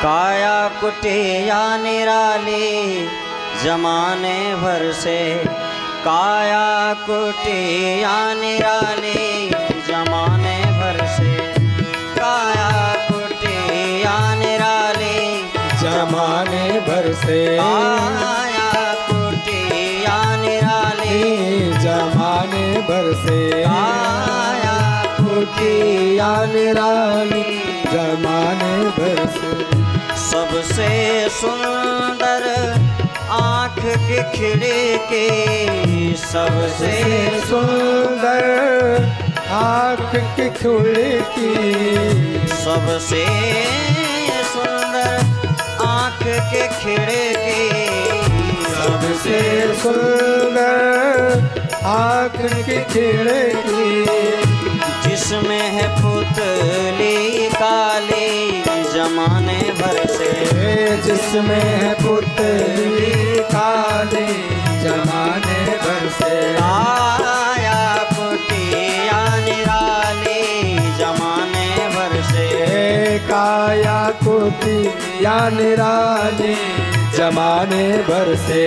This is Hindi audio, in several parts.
काया कुटिया निराली जमाने भर से, काया कुटिया निराली जमाने भर से, काया कुटिया निराली जमाने भर से, काया कुटिया निराली जमाने भर से, काया कुटिया निराली जमाने भर से। सबसे सुंदर आँख की खिड़की, सबसे सुंदर आँख की खिड़की, सबसे सुंदर आँख की खिड़की, सबसे सुंदर आँख की खिड़की, जिसमें है पुतली काली जमाने भर से, जिसमें है पुतली काली जमाने भर से, काया कुटिया निराली जमाने भर से, काया कुटिया निराली जमाने भर से।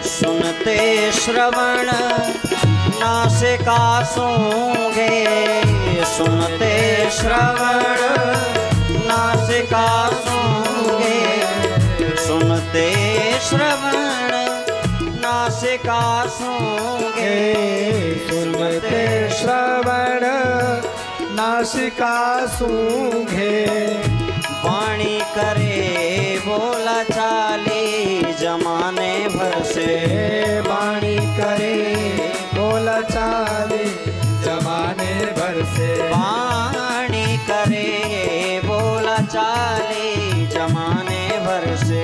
सुनते श्रवण नासिका सूंघे, सुनते श्रवण नासिका सूंघे, सुनते श्रवण नासिका सूंघे, सुनते श्रवण नासिका सूंघे, वाणी करे बोला चाली जमाने भर से, वाणी करे बोला चाली जमाने भर से, वाणी करे बोला चाली जमाने भर से,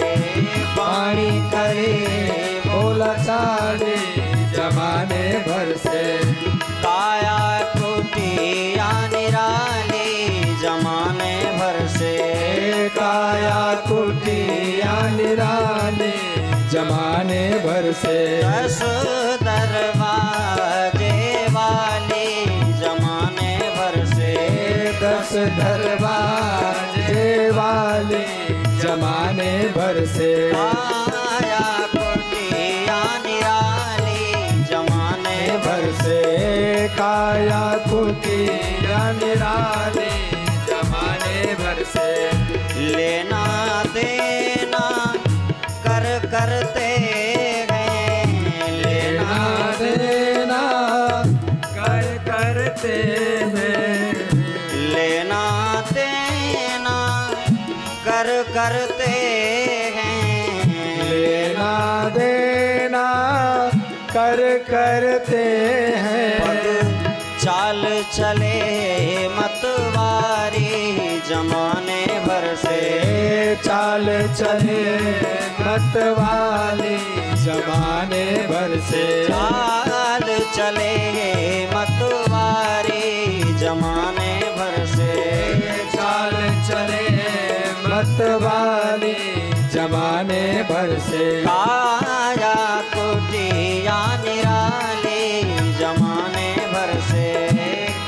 वाणी करे बोला चाली जमाने भर से। काया कुटिया निराली जमाने भर से, काया कुटिया निराली जमाने भर से। दस दरवाजे वाली जमाने भर से, दस दरवाजे वाली जमाने भर से, काया कुटिया निराली जमाने भर से, काया कुटिया निराली जमाने भर से। लेना देना कर करते हैं, लेना देना कर करते हैं, लेना देना कर करते हैं, लेना देना कर करते हैं। पग चाल चले मतवारी जमाने भर से, चाल चले मतवाली जमाने भर से, चाल चले मतवारी जमाने भर से, चाल चले मतवाली जमाने भर से। काया कुटिया निराली जमाने भर से,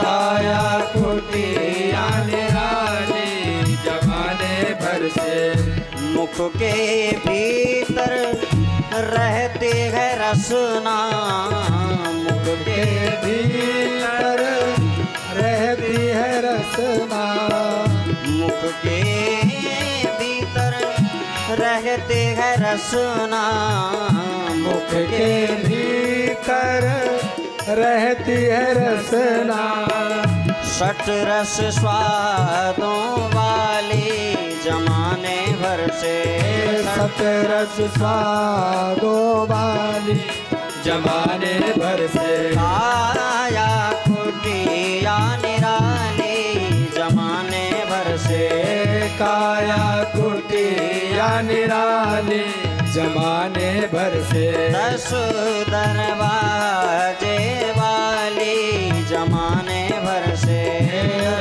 काया कुटिया निराली जमाने भर से। मुख के भीतर रहती है रसना, मुख के भीतर रहती है रसना, मुख के भीतर रहती है रसना, मुख के भीतर रहती है रसना। सट रस स्वादों वाली जमाने भर से, सत रस स्वादों वाली जमाने भर से। काया कुटिया निराली जमाने भर से, काया कुटिया निराली जमाने भर से। दस दरवाजे वाली जमाने भर से,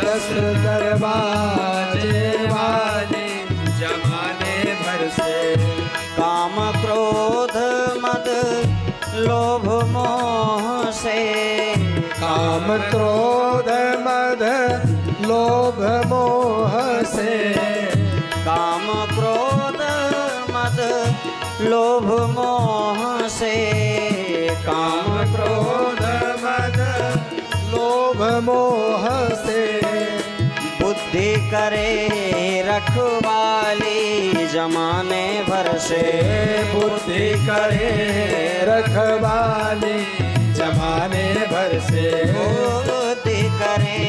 दस दरवाजे वाली जमाने भर से। काम क्रोध मद लोभ मोह से, काम क्रोध मद लोभ मोह से। काम क्रोध मद लोभ मोह से, काम क्रोध मद लोभ मोह से, बुद्धि करे रखवाली जमाने भर से, बुद्धि करे रखवाली जमाने भर से, बुद्धि करे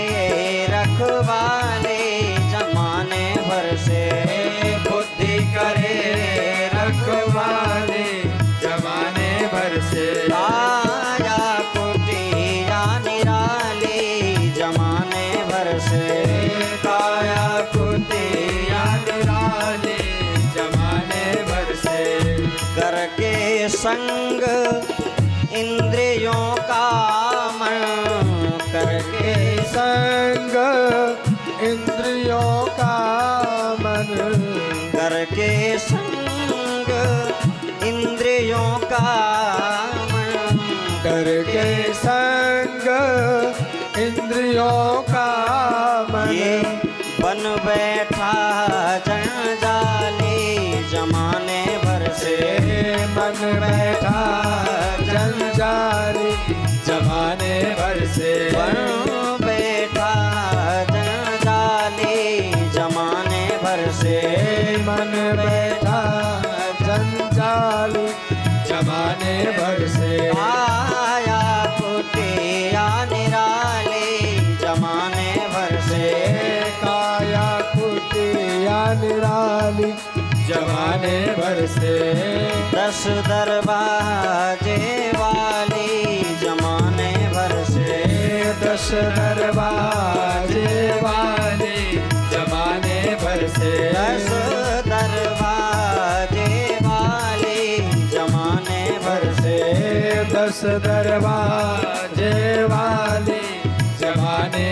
रखवाली जमाने भर से, बुद्धि करे रखवाली जमाने भर से, काया कुटिया निराली जमाने भर से, काया कुटिया निराली जमाने भर से, करके संग इंद्रियों का मन, करके संग इंद्रियों का मन, करके संग इंद्रियों का मन, करके संग इंद्रियों का मन, ये बन बैठा जंजाली जमाने भर से, मन बैठा जंजाली जमाने भर से, बन बैठा जंजाली जमाने भर से, मन बैठा जंजाली जमाने भर से, काया कुटिया निराली जमाने भर से, काया कुटिया निराली जमाने भर से, 10 दरवाजे वाली जमाने भर से, 10 दरवाजे वाली जमाने भर से, 10 दरवाजे वाली जमाने भर से, 10 दरवाजे वाली जमाने